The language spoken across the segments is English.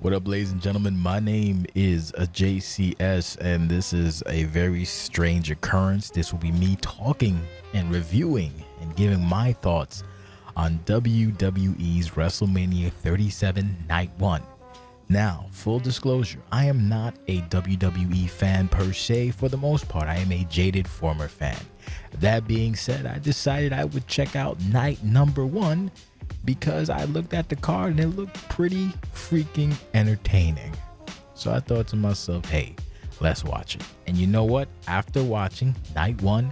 What up, ladies and gentlemen? My name is JCS, and this is a very strange occurrence. This will be me talking and reviewing and giving my thoughts on WWE's WrestleMania 37 Night 1. Now, full disclosure, I am not a WWE fan per se. For the most part, I am a jaded former fan. That being said, I decided I would check out night number 1 because I looked at the card and it looked pretty freaking entertaining. So I thought to myself, hey, let's watch it. And you know what? After watching night 1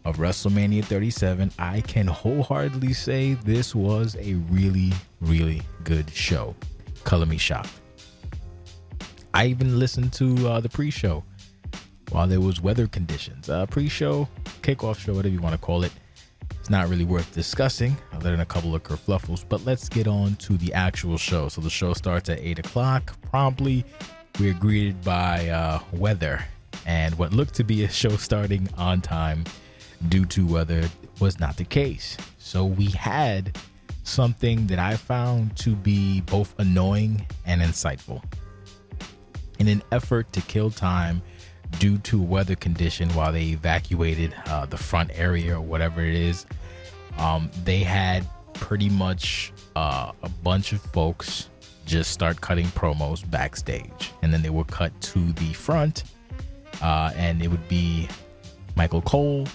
of WrestleMania 37, I can wholeheartedly say this was a really, really good show. Color me shocked. I even listened to the pre-show while there was weather conditions. Pre-show, kickoff show, whatever you want to call it. It's not really worth discussing other than a couple of kerfluffles, but let's get on to the actual show. So the show starts at 8 o'clock. Promptly, we're greeted by weather, and what looked to be a show starting on time due to weather was not the case. So we had something that I found to be both annoying and insightful. In an effort to kill time due to weather condition while they evacuated the front area or whatever it is, they had pretty much a bunch of folks just start cutting promos backstage, and then they were cut to the front, and it would be Michael Cole,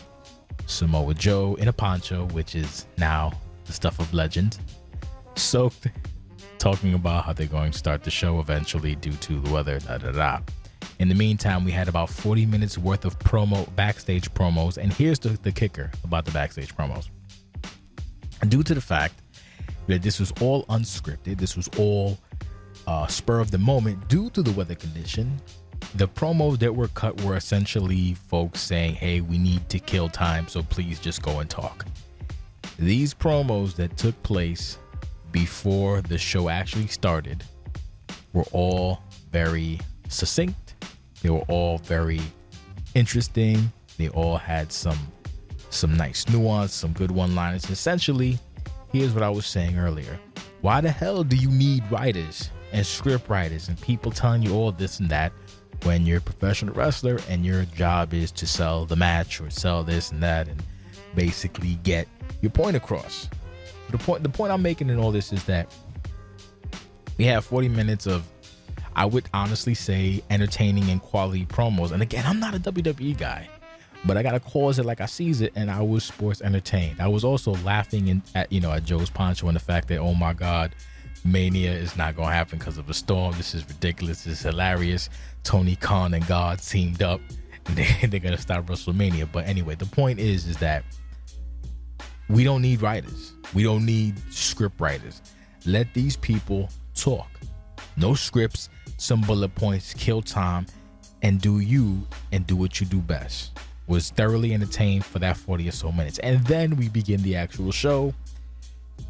Samoa Joe in a poncho, which is now the stuff of legend, soaked, talking about how they're going to start the show eventually due to the weather. In the meantime, we had about 40 minutes worth of backstage promos, and here's the kicker about the backstage promos. Due to the fact that this was all unscripted, this was all spur of the moment due to the weather condition, the promos that were cut were essentially folks saying, hey, we need to kill time, so please just go and talk. These promos that took place before the show actually started were all very succinct. They were all very interesting. They all had some nice nuance, some good one-liners. Essentially, here's what I was saying earlier. Why the hell do you need writers and script writers and people telling you all this and that when you're a professional wrestler and your job is to sell the match or sell this and that and basically get your point across? The point I'm making in all this is that we have 40 minutes of, I would honestly say, entertaining and quality promos. And again, I'm not a WWE guy, but I gotta cause it like I sees it, and I was sports entertained. I was also laughing at Joe's poncho and the fact that, oh my God, Mania is not gonna happen because of a storm. This is ridiculous. This is hilarious. Tony Khan and God teamed up, and they're gonna stop WrestleMania. But anyway, the point is that we don't need writers. We don't need script writers. Let these people talk. No scripts, some bullet points, kill time, and do what you do best. Was thoroughly entertained for that 40 or so minutes. And then we begin the actual show.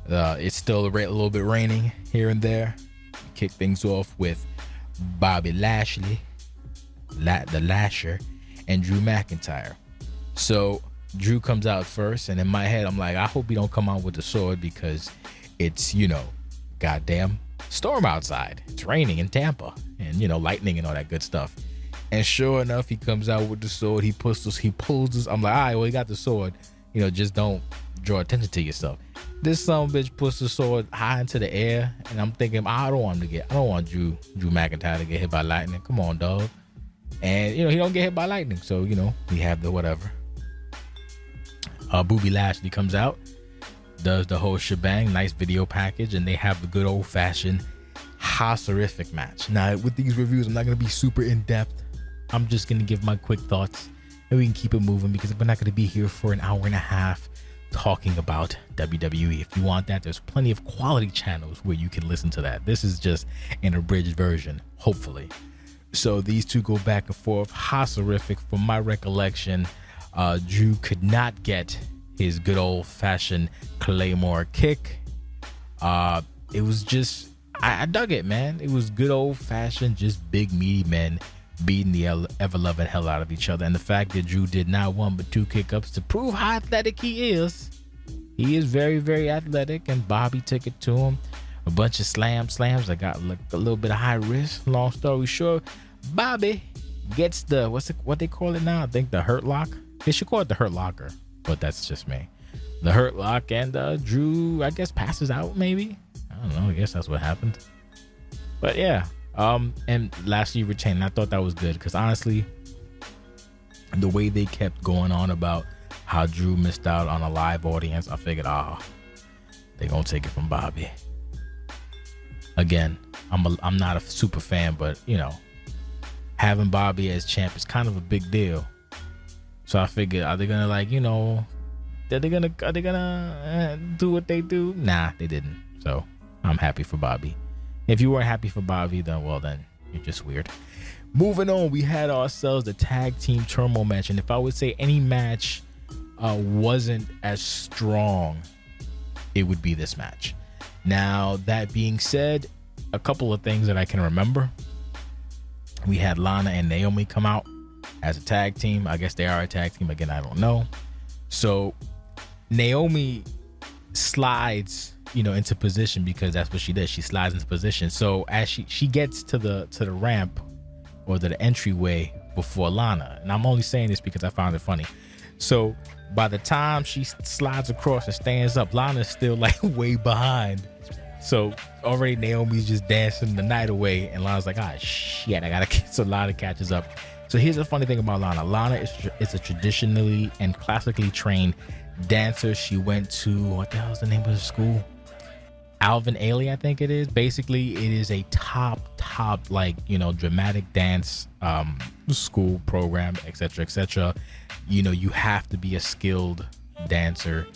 It's still a little bit raining here and there. We kick things off with Bobby Lashley, the Lasher, and Drew McIntyre. So Drew comes out first, and in my head, I'm like, I hope he don't come out with the sword because it's, goddamn storm outside. It's raining in Tampa and, lightning and all that good stuff. And sure enough, he comes out with the sword. He pulls this. I'm like, all right, well, he got the sword. Just don't draw attention to yourself. This son of a bitch puts the sword high into the air, and I'm thinking, I don't want Drew McIntyre to get hit by lightning. Come on, dog. And, he don't get hit by lightning. So, we have the whatever. Bobby Lashley comes out, does the whole shebang, nice video package, and they have the good old-fashioned hosserific match. Now, with these reviews, I'm not going to be super in-depth. I'm just going to give my quick thoughts, and we can keep it moving because we're not going to be here for an hour and a half talking about WWE. If you want that, there's plenty of quality channels where you can listen to that. This is just an abridged version, hopefully. So these two go back and forth, hosserific. From my recollection, Drew could not get his good old-fashioned Claymore kick. It was just, I dug it, man. It was good old-fashioned, just big, meaty men beating the ever-loving hell out of each other. And the fact that Drew did not one but two kick-ups to prove how athletic he is. He is very, very athletic, and Bobby took it to him. a bunch of slams. I got like a little bit of high risk. Long story short, Bobby gets the what they call it now? I think the Hurt Lock. They should call it the Hurt Locker, but that's just me. The Hurt Lock, and Drew, I guess, passes out. Maybe, I don't know. I guess that's what happened. But yeah, and lastly, retained. I thought that was good because honestly, the way they kept going on about how Drew missed out on a live audience, I figured, they gonna take it from Bobby. Again, I'm not a super fan, but you know, having Bobby as champ is kind of a big deal. So I figured, are they gonna are they gonna do what they do? Nah, they didn't. So I'm happy for Bobby. If you weren't happy for Bobby, then you're just weird. Moving on, we had ourselves the tag team turmoil match, and if I would say any match wasn't as strong, it would be this match. Now, that being said, a couple of things that I can remember. We had Lana and Naomi come out as a tag team. I guess they are a tag team. Again, I don't know. So Naomi slides, into position because that's what she does. She slides into position. So as she gets to the ramp or to the entryway before Lana, and I'm only saying this because I found it funny. So by the time she slides across and stands up, Lana's still like way behind. So already Naomi's just dancing the night away, and Lana's like, shit, I gotta get. So Lana catches up. So here's the funny thing about Lana. Lana is a traditionally and classically trained dancer. She went to, what the hell is the name of the school? Alvin Ailey, I think it is. Basically, it is a top dramatic dance school program, etc. You have to be a skilled dancer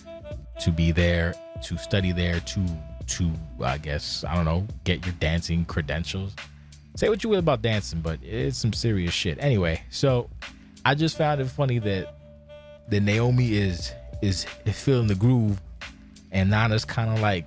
to be there, to study there, to I guess, I don't know, get your dancing credentials. Say what you will about dancing, but it's some serious shit. Anyway, so I just found it funny that Naomi is feeling the groove, and Lana's kind of like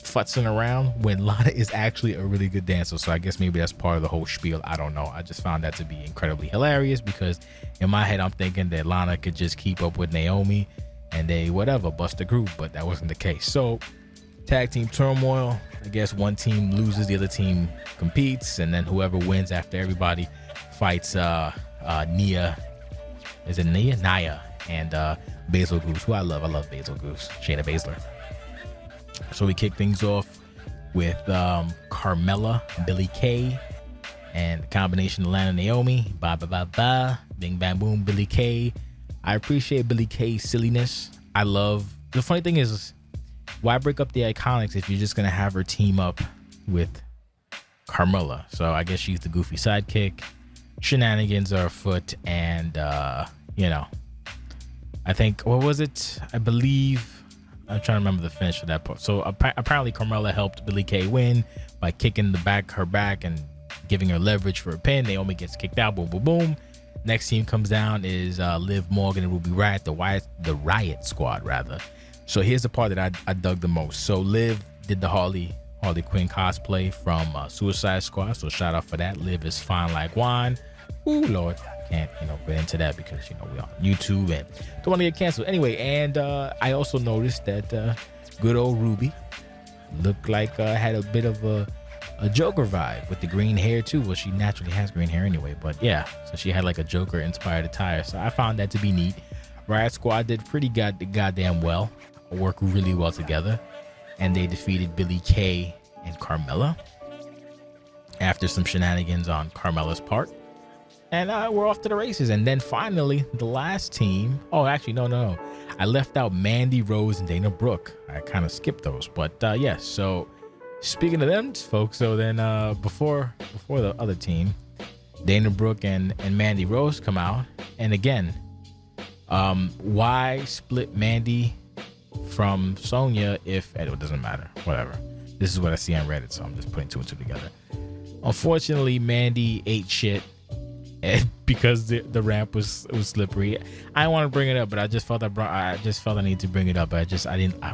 futzing around when Lana is actually a really good dancer. So I guess maybe that's part of the whole spiel. I don't know. I just found that to be incredibly hilarious because in my head I'm thinking that Lana could just keep up with Naomi and they bust a groove, but that wasn't the case. So tag team turmoil. I guess one team loses, the other team competes, and then whoever wins after everybody fights Nia. Is it Nia? Naya and Basil Goose, who I love. I love Basil Goose, Shayna Baszler. So we kick things off with Carmella, Billie Kay, and the combination of Lana and Naomi. Bing bang boom, Billie Kay. I appreciate Billie Kay's silliness. The funny thing is, why break up the Iconics if you're just gonna have her team up with Carmella? So I guess she's the goofy sidekick. Shenanigans are afoot, and I think, what was it? I believe, I'm trying to remember the finish of that part. So apparently Carmella helped Billie Kay win by kicking her back and giving her leverage for a pin. Naomi gets kicked out. Boom, boom, boom. Next team comes down is Liv Morgan and Ruby Riott, the Riot Squad rather. So here's the part that I dug the most. So Liv did the Harley Quinn cosplay from Suicide Squad. So shout out for that. Liv is fine like wine. Ooh, Lord. Can't get into that because we on YouTube and don't want to get canceled anyway. And I also noticed that good old Ruby looked like had a bit of a Joker vibe with the green hair too. Well, she naturally has green hair anyway, but yeah, so she had like a Joker inspired attire. So I found that to be neat. Riot Squad did pretty goddamn well, work really well together, and they defeated Billie Kay and Carmella after some shenanigans on Carmella's part. And we're off to the races. And then finally, the last team. Oh, actually, no. I left out Mandy Rose and Dana Brooke. I kind of skipped those. But yes, so speaking of them folks, so then before the other team, Dana Brooke and Mandy Rose come out. And again, why split Mandy from Sonya if it doesn't matter? Whatever. This is what I see on Reddit, so I'm just putting two and two together. Unfortunately, Mandy ate shit. And because the ramp was slippery. I don't want to bring it up, but I just felt I need to bring it up. I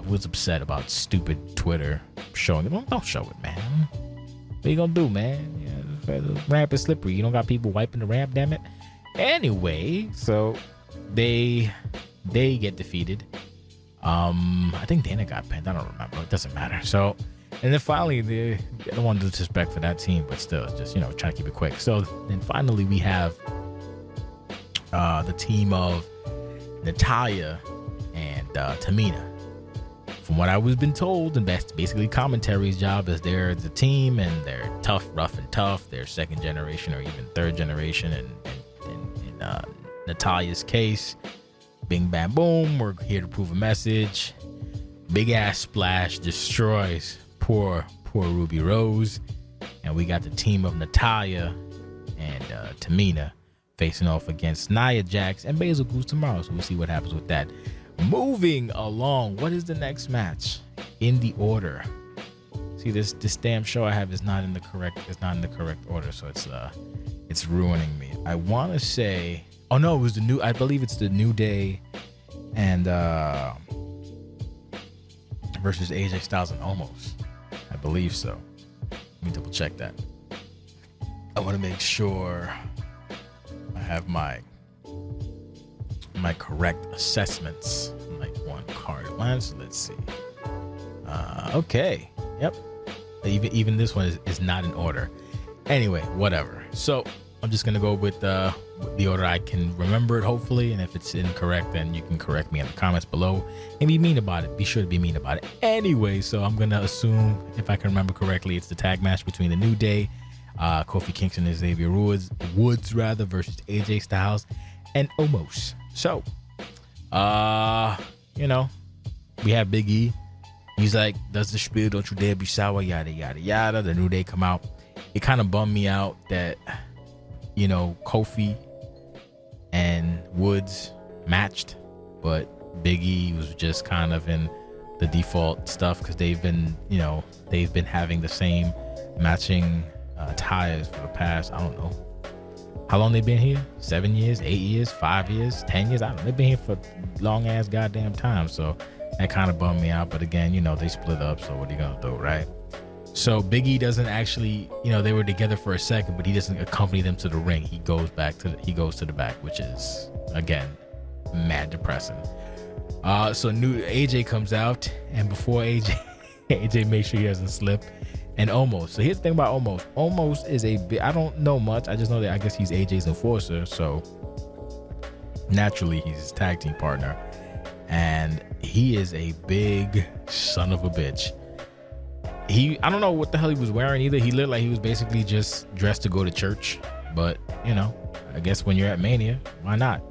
was upset about stupid Twitter showing it. Don't show it, man. What you gonna do, man? Yeah, the ramp is slippery. You don't got people wiping the ramp, damn it. Anyway, so they get defeated. I think Dana got pinned. I don't remember. It doesn't matter. So And then finally, I don't want to disrespect for that team, but still, it's just, trying to keep it quick. So then finally we have the team of Natalya and Tamina. From what I was been told, and that's basically commentary's job, is they're the team and they're tough, rough and tough. They're second generation or even third generation. And in Natalya's case, bing, bam, boom, we're here to prove a message. Big ass splash destroys poor Ruby Rose. And we got the team of Natalya and Tamina facing off against Nia Jax and Baszler Goose tomorrow. So we'll see what happens with that. Moving along, what is the next match in the order? See, this damn show I have is not in the correct order, so it's ruining me. I want to say, oh no, it was I believe it's the New Day and versus AJ Styles and Omos. I believe so. Let me double check that. I want to make sure I have my correct assessments, like one card at once. Let's see. Okay. Yep. Even this one is not in order. Anyway, whatever. So I'm just gonna go with the order I can remember it, hopefully. And if it's incorrect, then you can correct me in the comments below and be mean about it. Be sure to be mean about it. Anyway, so I'm gonna assume, if I can remember correctly, it's the tag match between the New Day, Kofi Kingston and Xavier Woods versus AJ Styles and Omos. So, we have Big E. He's like, does the spiel, don't you dare be sour, yada, yada, yada. The New Day come out. It kind of bummed me out that, Kofi and Woods matched, but Big E was just kind of in the default stuff because they've been having the same matching tires for the past, I don't know. How long they been here? 7 years, 8 years, 5 years, 10 years? I don't know. They've been here for long ass goddamn time. So that kind of bummed me out. But again, they split up. So what are you going to do, right? So Big E doesn't actually, they were together for a second, but he doesn't accompany them to the ring. He goes to the back, which is, again, mad depressing. So new AJ comes out, and before AJ makes sure he doesn't slip. And Omos. So here's the thing about Omos. Omos is I don't know much. I just know that I guess he's AJ's enforcer. So naturally he's his tag team partner. And he is a big son of a bitch. I don't know what the hell he was wearing either. He looked like he was basically just dressed to go to church. But, I guess when you're at Mania, why not?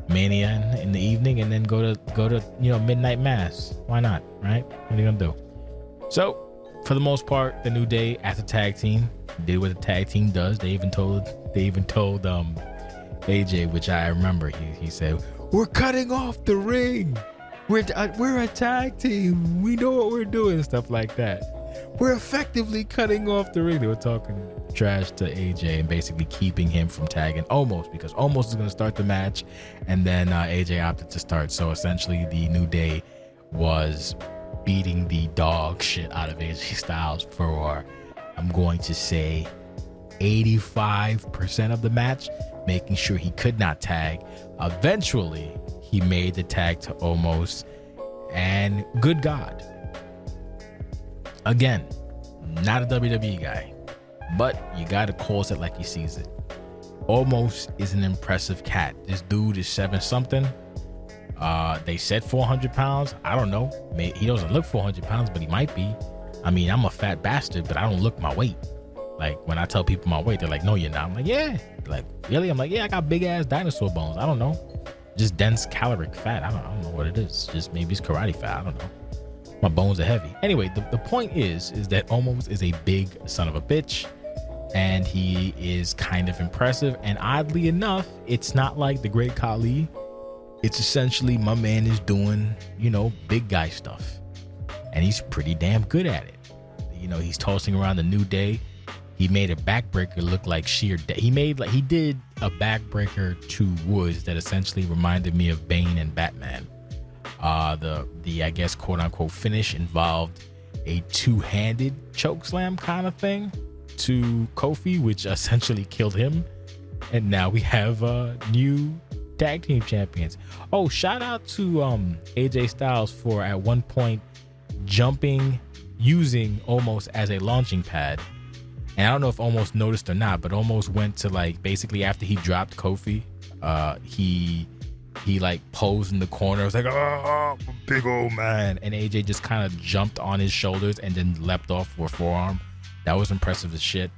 Mania in the evening and then go to midnight mass. Why not? Right? What are you gonna do? So for the most part, the New Day as a tag team did what a tag team does. They even told AJ, which I remember, he said, "We're cutting off the ring. We're a tag team. We know what we're doing," stuff like that. We're effectively cutting off the ring. They were talking trash to AJ and basically keeping him from tagging Omos because Omos is going to start the match, and then AJ opted to start. So essentially, the New Day was beating the dog shit out of AJ Styles for, I'm going to say, 85% of the match, making sure he could not tag. Eventually, he made the tag to Omos, and good God. Again, not a WWE guy, but you gotta call it like he sees it. Omos is an impressive cat. This dude is 7-something. They said 400 pounds. I don't know. He doesn't look 400 pounds, but he might be. I mean, I'm a fat bastard, but I don't look my weight. Like, when I tell people my weight, they're like, "No, you're not." I'm like, "Yeah." Like, really? I'm like, "Yeah, I got big ass dinosaur bones." I don't know. Just dense caloric fat. I don't know what it is. Just maybe it's karate fat. I don't know. My bones are heavy. Anyway, the point is that Omos is a big son of a bitch, and he is kind of impressive. And oddly enough, it's not like the Great Khali. It's essentially my man is doing, big guy stuff, and he's pretty damn good at it. He's tossing around the New Day. He made a backbreaker look like sheer he did a backbreaker to Woods that essentially reminded me of Bane and Batman. The I guess quote unquote finish involved a two-handed choke slam kind of thing to Kofi, which essentially killed him. And now we have new tag team champions. Oh, shout out to AJ Styles for at one point jumping using Omos as a launching pad. And I don't know if Omos noticed or not, but Omos went to like basically after he dropped Kofi, he like posed in the corner. It was like, oh, big old man. And AJ just kind of jumped on his shoulders and then leapt off for a forearm. That was impressive as shit.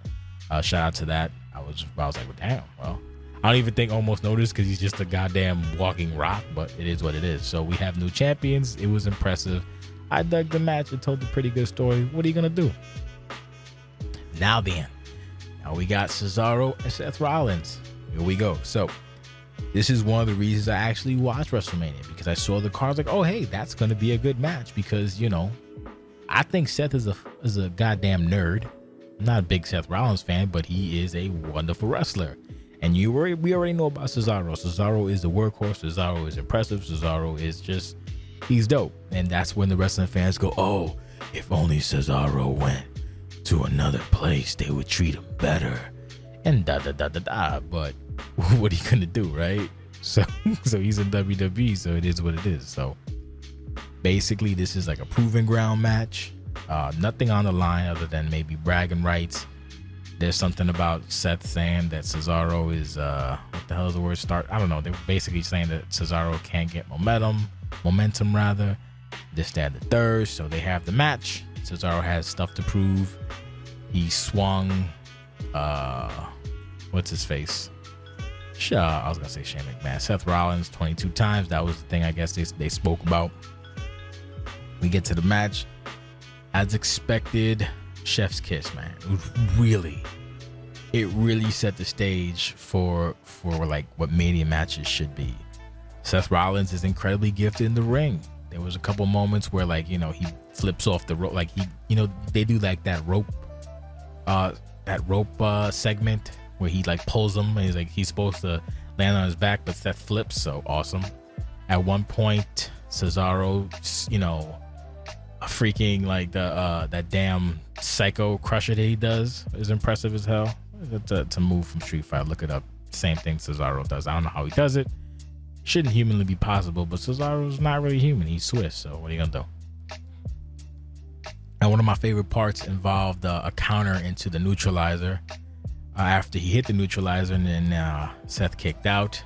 Shout out to that. I was like, well, damn. Well, I don't even think Omos noticed because he's just a goddamn walking rock, but it is what it is. So we have new champions. It was impressive. I dug the match. It told a pretty good story. What are you going to do? Now we got Cesaro and Seth Rollins. Here we go. So this is one of the reasons I actually watched WrestleMania, because I saw the cards like, oh, hey, that's going to be a good match, because, you know, I think Seth is a goddamn nerd. I'm not a big Seth Rollins fan, but he is a wonderful wrestler. And we already know about Cesaro. Cesaro is the workhorse. Cesaro is impressive. Cesaro is just, he's dope. And that's when the wrestling fans go, oh, if only Cesaro went to another place, they would treat him better. And da. But what are you gonna do, right? So he's in WWE, so it is what it is. So basically, this is like a proving ground match. Nothing on the line other than maybe bragging rights. There's something about Seth saying that Cesaro is what the hell is the word? I don't know. They're basically saying that Cesaro can't get momentum rather. This, that, and the third. So they have the match. Cesaro has stuff to prove. He swung what's his face? I was gonna say Shane McMahon. Seth Rollins 22 times. That was the thing I guess they spoke about. We get to the match. As expected, chef's kiss, man. It really set the stage for like what Mania matches should be. Seth Rollins is incredibly gifted in the ring. There was a couple moments where, like, you know, he flips off the rope, like they do like that rope segment where he like pulls him and he's supposed to land on his back, but Seth flips. So awesome. At one point, Cesaro, you know, a freaking like that damn psycho crusher that he does is impressive as hell. To move from Street Fighter, look it up. Same thing Cesaro does. I don't know how he does it. Shouldn't humanly be possible, but Cesaro's not really human. He's Swiss, so what are you gonna do? And one of my favorite parts involved a counter into the neutralizer. After he hit the neutralizer and then Seth kicked out,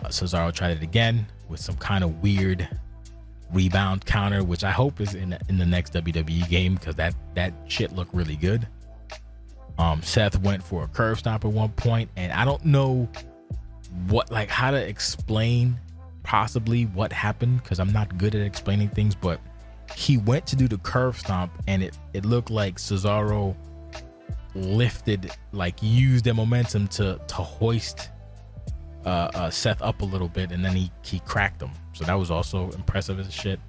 Cesaro tried it again with some kind of weird rebound counter, which I hope is in the next WWE game, because that shit looked really good. Seth went for a curve stomp at one point, and I don't know how to explain possibly what happened, because I'm not good at explaining things, but he went to do the curve stomp and it looked like Cesaro lifted, like used the momentum to hoist Seth up a little bit, and then he cracked him. So that was also impressive as shit.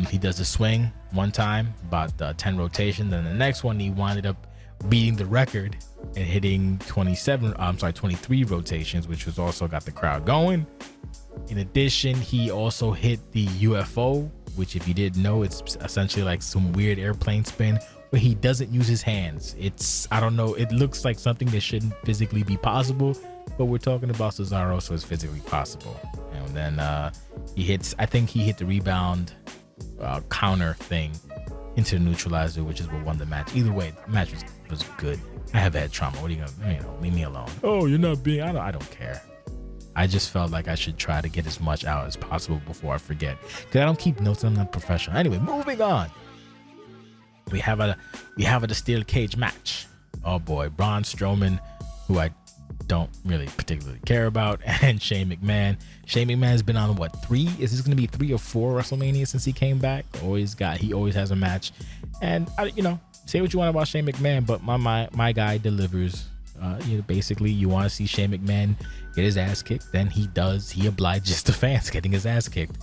He does a swing one time, about 10 rotations, and the next one he winded up beating the record and hitting 23 rotations, which was also got the crowd going. In addition, he also hit the UFO, which, if you didn't know, it's essentially like some weird airplane spin where he doesn't use his hands. I don't know, it looks like something that shouldn't physically be possible, but we're talking about Cesaro, so it's physically possible. And then I think he hit the rebound counter thing into the neutralizer, which is what won the match. Either way, the match was good. I have head trauma. What are you gonna, leave me alone. Oh, you're not being, I don't care. I just felt like I should try to get as much out as possible before I forget, because I don't keep notes. I'm not professional. Anyway, moving on. We have a steel cage match. Oh boy, Braun Strowman, who I don't really particularly care about, and Shane McMahon. Shane McMahon's been on what, 3? Is this going to be 3 or 4 WrestleMania since he came back? He always has a match. And say what you want about Shane McMahon, but my guy delivers. Basically, you want to see Shane McMahon get his ass kicked, then he does. He obliges the fans getting his ass kicked.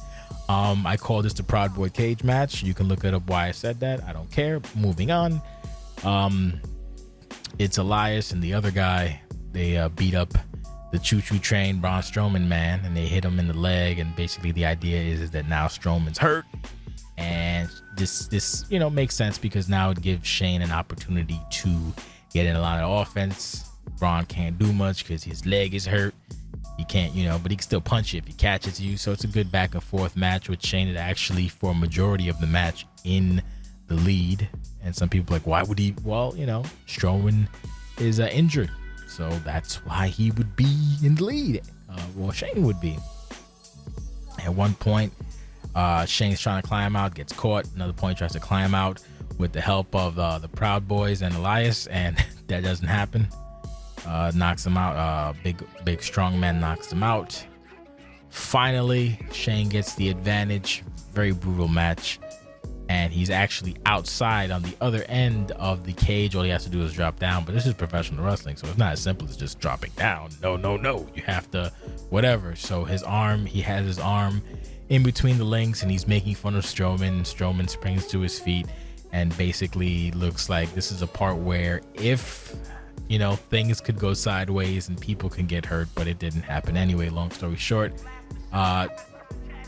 I call this the Proud Boy cage match. You can look it up why I said that. I don't care. Moving on. It's Elias and the other guy. They beat up the choo-choo train Braun Strowman man, and they hit him in the leg. And basically the idea is that now Strowman's hurt, and this makes sense, because now it gives Shane an opportunity to get in a lot of offense. Braun can't do much because his leg is hurt. He can't, but he can still punch you if he catches you. So it's a good back and forth match with Shane is actually for a majority of the match in the lead. And some people are like, why would he? Well, Strowman is injured. So that's why he would be in the lead. Shane would be. At one point, Shane's trying to climb out, gets caught. Another point, tries to climb out with the help of the Proud Boys and Elias, and that doesn't happen. Knocks him out. Big strong man knocks him out. Finally, Shane gets the advantage. Very brutal match. And he's actually outside on the other end of the cage. All he has to do is drop down. But this is professional wrestling, so it's not as simple as just dropping down. No. You have to whatever. So he has his arm in between the links, and he's making fun of Strowman. Strowman springs to his feet and basically looks like this is a part where if things could go sideways and people can get hurt, but it didn't happen anyway. Long story short,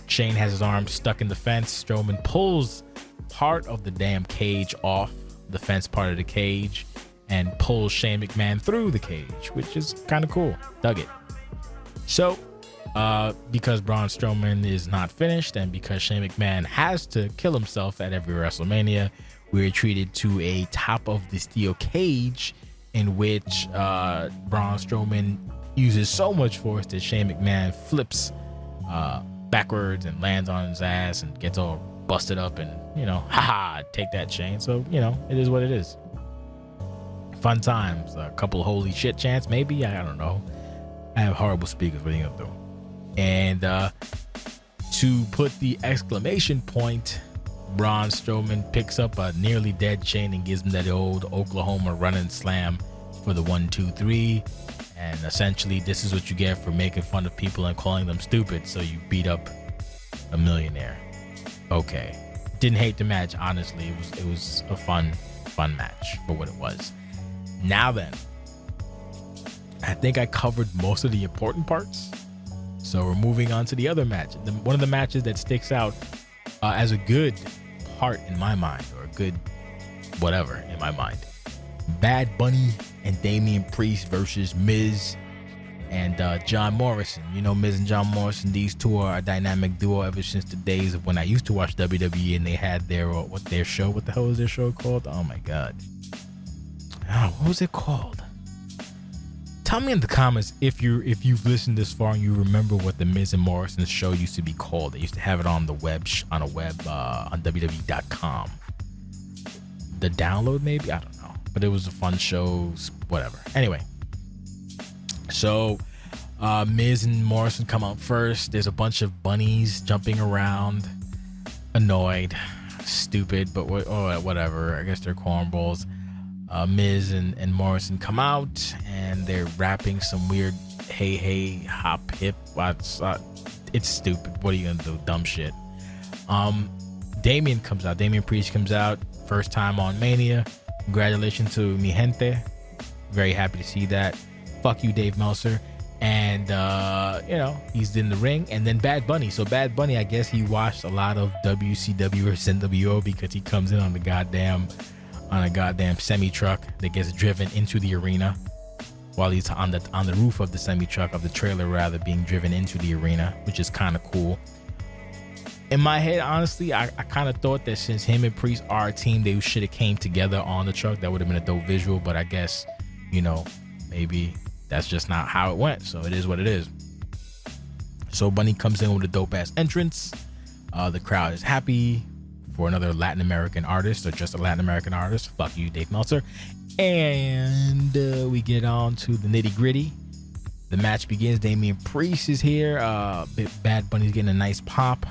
Shane has his arm stuck in the fence. Strowman pulls part of the damn cage off the fence part of the cage and pulls Shane McMahon through the cage, which is kind of cool. Dug it. So because Braun Strowman is not finished and because Shane McMahon has to kill himself at every WrestleMania, we're treated to a top of the steel cage in which Braun Strowman uses so much force that Shane McMahon flips backwards and lands on his ass and gets all busted up and, take that, Shane. So, it is what it is. Fun times. A couple of holy shit chants, maybe. I don't know. I have horrible speakers. What are you going to do? And to put the exclamation point, Braun Strowman picks up a nearly dead Shane and gives him that old Oklahoma running slam for the 1, 2, 3. And essentially, this is what you get for making fun of people and calling them stupid. So you beat up a millionaire. Okay. Didn't hate the match, honestly. It was a fun match for what it was. Now then, I think I covered most of the important parts. So we're moving on to the other match. One of the matches that sticks out as a good part in my mind, or a good whatever in my mind. Bad Bunny and Damian Priest versus Miz and John Morrison. Miz and John Morrison, these two are a dynamic duo ever since the days of when I used to watch WWE and they had their show. What the hell was their show called? Oh my God. What was it called? Tell me in the comments if you've listened this far and you remember what the Miz and Morrison show used to be called. They used to have it on the web on WWE.com. The download, maybe? I don't know. But it was a fun show, whatever. Anyway, so Miz and Morrison come out first. There's a bunch of bunnies jumping around, annoyed, stupid, but whatever. I guess they're cornballs. Miz and Morrison come out and they're rapping some weird hey hop hip. It's stupid. What are you gonna do? Dumb shit. Damian comes out. Damian Priest comes out. First time on Mania. Congratulations to mi gente. Very happy to see that. Fuck you, Dave Meltzer. And he's in the ring. And then Bad Bunny. So Bad Bunny, I guess he watched a lot of WCW or NWO because he comes in on a goddamn semi truck that gets driven into the arena while he's on the roof of the semi truck, of the trailer rather, being driven into the arena, which is kind of cool. In my head, honestly, I kind of thought that since him and Priest are a team, they should have came together on the truck. That would have been a dope visual, but I guess, maybe that's just not how it went. So it is what it is. So Bunny comes in with a dope ass entrance. The crowd is happy for another Latin American artist, or just a Latin American artist. Fuck you, Dave Meltzer. And we get on to the nitty gritty. The match begins. Damian Priest is here. Bad Bunny's getting a nice pop.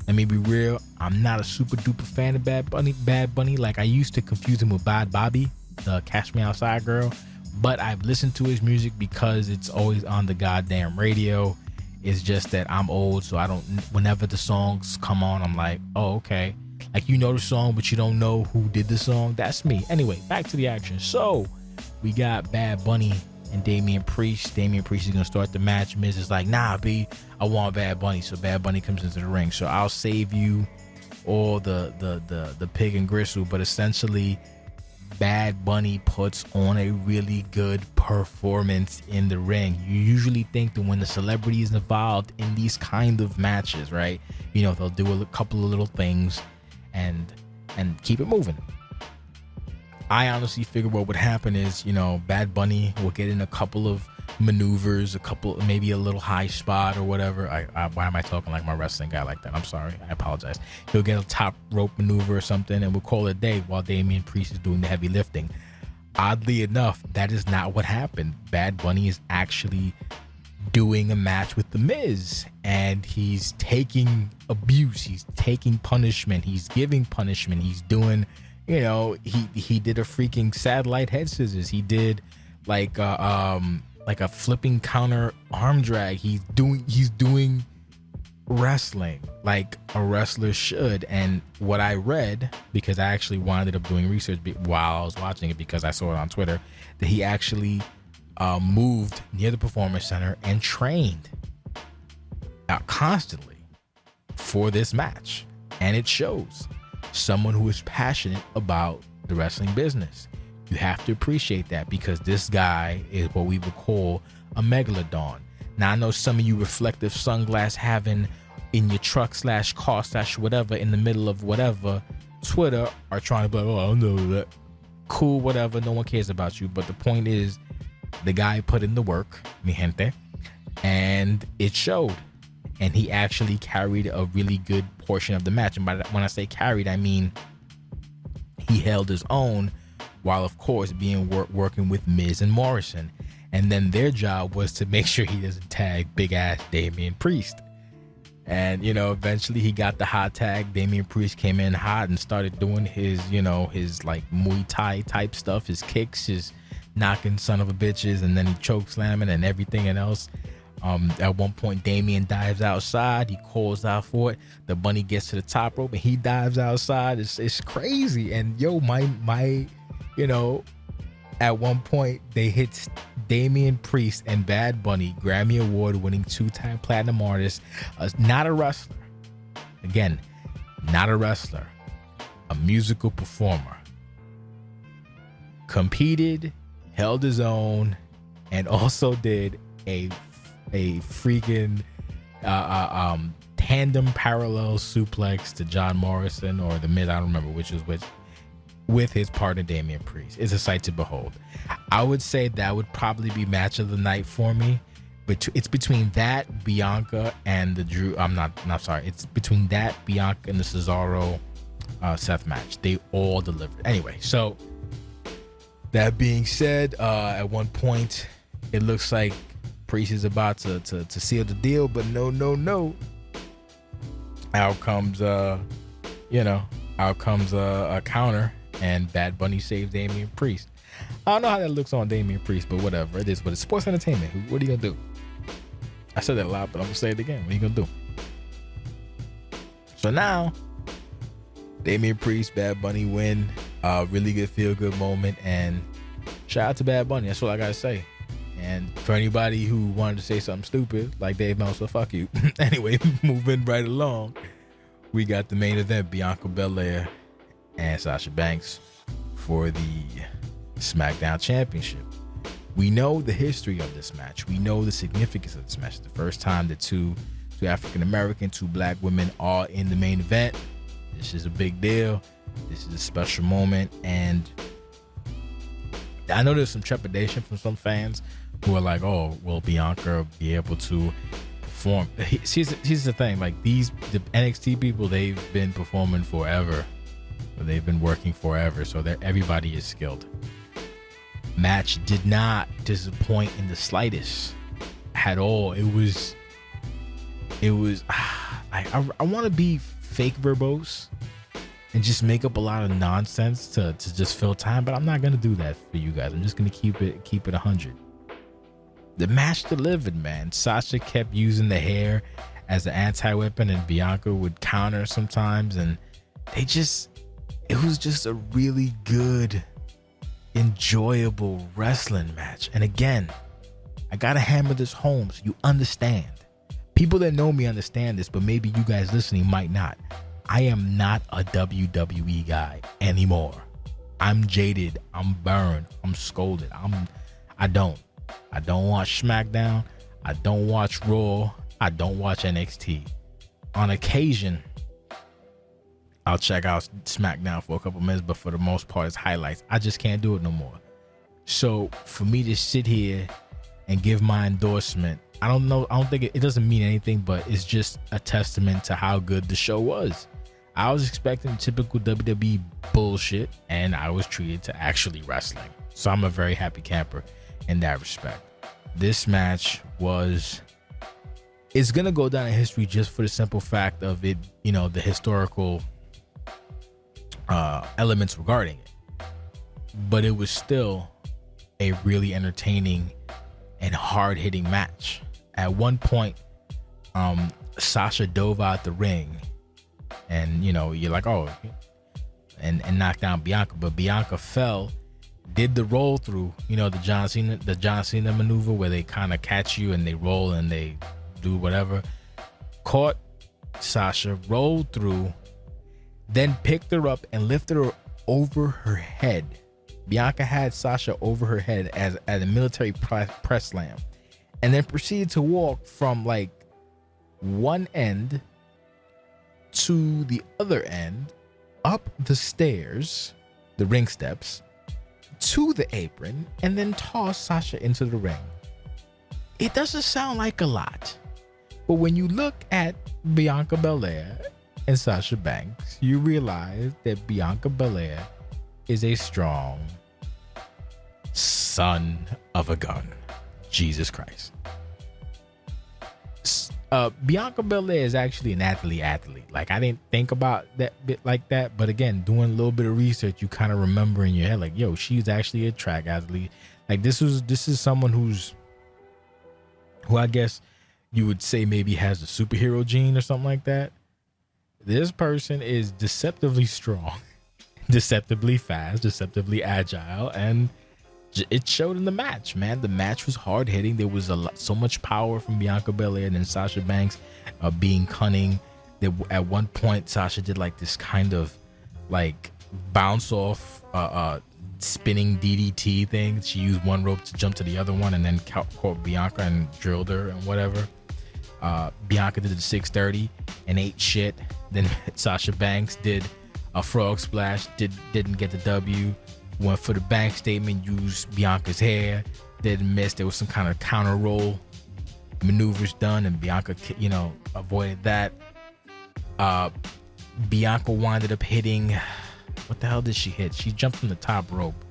Let me be real, I'm not a super duper fan of Bad Bunny. Like, I used to confuse him with Bad Bobby, the Cash Me Outside girl, but I've listened to his music because it's always on the goddamn radio. It's just that I'm old, so I don't, whenever the songs come on, I'm like, oh, okay. Like, the song, but you don't know who did the song. That's me. Anyway, back to the action. So we got Bad Bunny and Damian Priest. Damian Priest is going to start the match. Miz is like, nah, B, I want Bad Bunny. So Bad Bunny comes into the ring. So I'll save you all the pig and gristle. But essentially, Bad Bunny puts on a really good performance in the ring. You usually think that when the celebrity is involved in these kind of matches, right, you know, they'll do a couple of little things and keep it moving. I honestly figured what would happen is, you know, Bad Bunny will get in a couple of maneuvers, maybe a little high spot or whatever. Why am I talking like my wrestling guy like that? I'm sorry. I apologize. He'll get a top rope maneuver or something, and we'll call it a day while Damian Priest is doing the heavy lifting. Oddly enough, that is not what happened. Bad Bunny is actually doing a match with The Miz, and he's taking abuse. He's taking punishment. He's giving punishment. He's doing, you know, he did a freaking satellite head scissors. He did like a flipping counter arm drag. He's doing wrestling like a wrestler should. And what I read, because I actually wound up doing research while I was watching it, because I saw it on Twitter, that he actually moved near the Performance Center and trained constantly for this match. And it shows someone who is passionate about the wrestling business. You have to appreciate that, because this guy is what we would call a megalodon. Now, I know some of you reflective sunglass having in your truck / car / whatever in the middle of whatever Twitter are trying to be like, oh, I don't know that. Cool, whatever. No one cares about you. But the point is, the guy put in the work, mi gente, and it showed. And he actually carried a really good portion of the match. And when I say carried, I mean he held his own, while of course being working with Miz and Morrison. And then their job was to make sure he doesn't tag big ass Damian Priest. And, you know, eventually he got the hot tag. Damian Priest came in hot and started doing his, you know, his like Muay Thai type stuff, his kicks, his knocking son of a bitches, and then he choke slamming and everything else. At one point, Damian dives outside. He calls out for it. The Bunny gets to the top rope and he dives outside. It's crazy. And yo, my you know, at one point they hit Damian Priest and Bad Bunny, Grammy Award winning 2-time platinum artist, not a wrestler. Again, not a wrestler, a musical performer. Competed, held his own, and also did a freaking tandem parallel suplex to John Morrison or The Miz, I don't remember which is which, with his partner Damian Priest. It's a sight to behold. I would say that would probably be match of the night for me. But it's between that, Bianca, and the Drew. It's between that, Bianca, and the Cesaro Seth match. They all delivered. Anyway, so that being said, at one point it looks like Priest is about to seal the deal, but no. Out comes a counter, and Bad Bunny saves Damian Priest. I don't know how that looks on Damian Priest, but whatever. It is, but it's sports entertainment. What are you gonna do? I said that a lot, but I'm gonna say it again. What are you gonna do? So now, Damian Priest, Bad Bunny win. Really good feel-good moment, and shout out to Bad Bunny. That's all I gotta say. And for anybody who wanted to say something stupid, like Dave Meltzer, fuck you. Anyway, moving right along, we got the main event, Bianca Belair and Sasha Banks for the SmackDown Championship. We know the history of this match. We know the significance of this match. It's the first time that two African-American, two black women are in the main event. This is a big deal. This is a special moment. And I know there's some trepidation from some fans who are like, oh, will Bianca be able to perform? Here's the thing, like the NXT people, they've been performing forever. They've been working forever, so everybody is skilled. Match did not disappoint in the slightest at all. It was I want to be fake verbose and just make up a lot of nonsense to just fill time, but I'm not gonna do that for you guys. I'm just gonna keep it 100. The match delivered, man. Sasha kept using the hair as an anti-weapon, and Bianca would counter sometimes, and it was just a really good, enjoyable wrestling match. And again, I gotta hammer this home so you understand. People that know me understand this, but maybe you guys listening might not. I am not a WWE guy anymore. I'm jaded. I'm burned. I'm scolded. I don't watch SmackDown. I don't watch Raw. I don't watch NXT. On occasion, I'll check out SmackDown for a couple minutes, but for the most part, it's highlights. I just can't do it no more. So for me to sit here and give my endorsement, I don't know. I don't think it doesn't mean anything, but it's just a testament to how good the show was. I was expecting typical WWE bullshit, and I was treated to actually wrestling. So I'm a very happy camper in that respect. This match it's gonna go down in history just for the simple fact of it, the historical elements regarding it. But it was still a really entertaining and hard-hitting match. At one point, Sasha dove out the ring, and you're like, oh, and knocked down Bianca, but Bianca fell, did the roll through, the John Cena maneuver where they kind of catch you and they roll and they do whatever. Caught Sasha, rolled through, then picked her up and lifted her over her head. Bianca had Sasha over her head as a military press slam, and then proceeded to walk from like one end to the other end, up the stairs, the ring steps, to the apron, and then toss Sasha into the ring. It doesn't sound like a lot, but when you look at Bianca Belair and Sasha Banks, you realize that Bianca Belair is a strong son of a gun. Jesus Christ. Bianca Belair is actually an athlete. Like, I didn't think about that bit like that, but again, doing a little bit of research, you kind of remember in your head, like, yo, she's actually a track athlete. Like, this is someone who I guess you would say maybe has a superhero gene or something like that. This person is deceptively strong, deceptively fast, deceptively agile, and it showed in the match, man. The match was hard hitting. There was so much power from Bianca Belair and then Sasha Banks being cunning. That at one point Sasha did like this kind of like bounce off spinning DDT thing. She used one rope to jump to the other one and then caught Bianca and drilled her and whatever. Bianca did the 630 and ate shit. Then Sasha Banks did a frog splash, didn't get the W. Went for the bank statement, used Bianca's hair, didn't miss. There was some kind of counter roll maneuvers done, and Bianca, avoided that. Bianca winded up hitting. What the hell did she hit? She jumped from the top rope.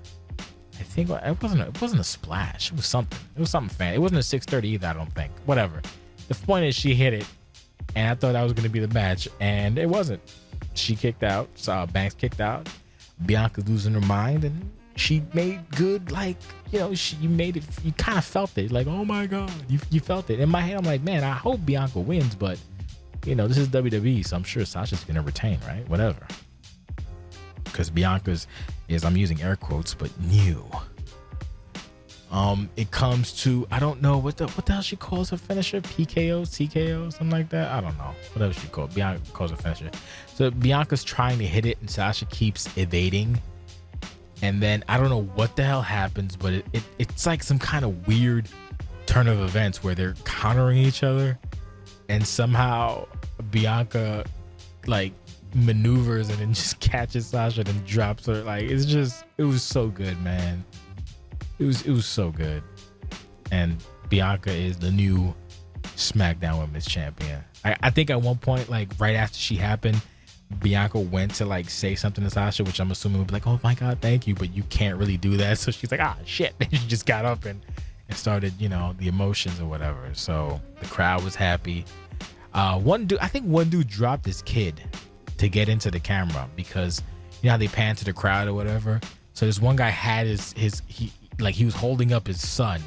I think it wasn't a splash. It was something. It was something fan. It wasn't a 630 either. I don't think. Whatever. The point is, she hit it, and I thought that was going to be the match, and it wasn't. She kicked out. Banks kicked out. Bianca losing her mind, and she made good, like, you made it, you kind of felt it, like, oh my god, you felt it. In my head, I'm like, man, I hope Bianca wins, but this is WWE, so I'm sure Sasha's gonna retain, right? Whatever, because Bianca's is, I'm using air quotes, but new. It comes to, I don't know what the hell she calls her finisher, PKO, TKO, something like that. I don't know, whatever she called. Bianca calls her finisher. So Bianca's trying to hit it, and Sasha keeps evading. And then I don't know what the hell happens, but it's like some kind of weird turn of events where they're countering each other, and somehow Bianca like maneuvers and then just catches Sasha and drops her. Like, it was so good, man. It was so good. And Bianca is the new SmackDown Women's Champion. I think at one point, like right after she happened, Bianca went to like say something to Sasha, which I'm assuming would be like, oh my god, thank you, but you can't really do that. So she's like, shit. And she just got up and started, the emotions or whatever. So the crowd was happy. One dude dropped his kid to get into the camera, because how they pan to the crowd or whatever. So this one guy had he was holding up his son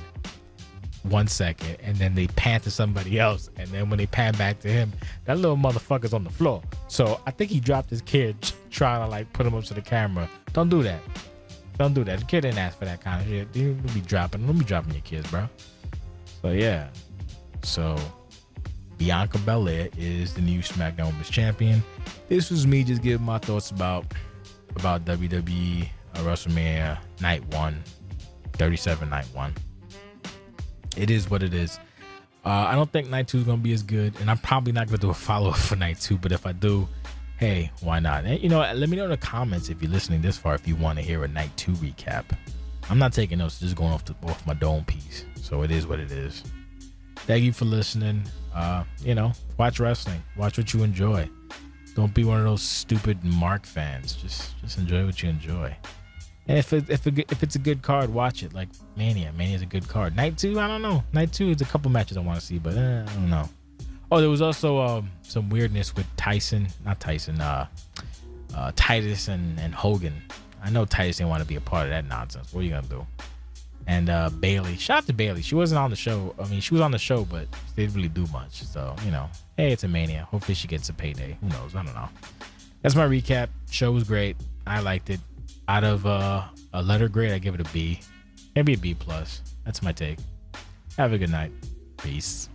1 second, and then they pan to somebody else, and then when they pan back to him, that little motherfucker's on the floor. So I think he dropped his kid trying to like put him up to the camera. Don't do that. The kid didn't ask for that kind of shit. Don't be dropping your kids, bro. So yeah. So Bianca Belair is the new SmackDown Women's Champion. This was me just giving my thoughts about WWE WrestleMania night 1, 37 night 1. It is what it is. I don't think night 2 is gonna be as good, and I'm probably not gonna do a follow-up for night 2, but if I do, hey, why not? And, you know, let me know in the comments if you're listening this far if you want to hear a night 2 recap. I'm not taking notes, just going off my dome piece. So it is what it is. Thank you for listening. You know, watch wrestling. Watch what you enjoy. Don't be one of those stupid Mark fans. Just enjoy what you enjoy. And if it's a good card, watch it. Like Mania. Mania's a good card. Night 2, I don't know. Night 2 is a couple matches I want to see, but I don't know. Oh, there was also some weirdness with Titus and Hogan. I know Titus didn't want to be a part of that nonsense. What are you gonna do? And Bailey. Shout out to Bailey. She wasn't on the show. I mean, she was on the show, but she didn't really do much. So, you know, hey, it's a Mania. Hopefully she gets a payday. Who knows? I don't know. That's my recap. Show was great. I liked it. Out of a letter grade, I give it a B. Maybe a B+. That's my take. Have a good night. Peace.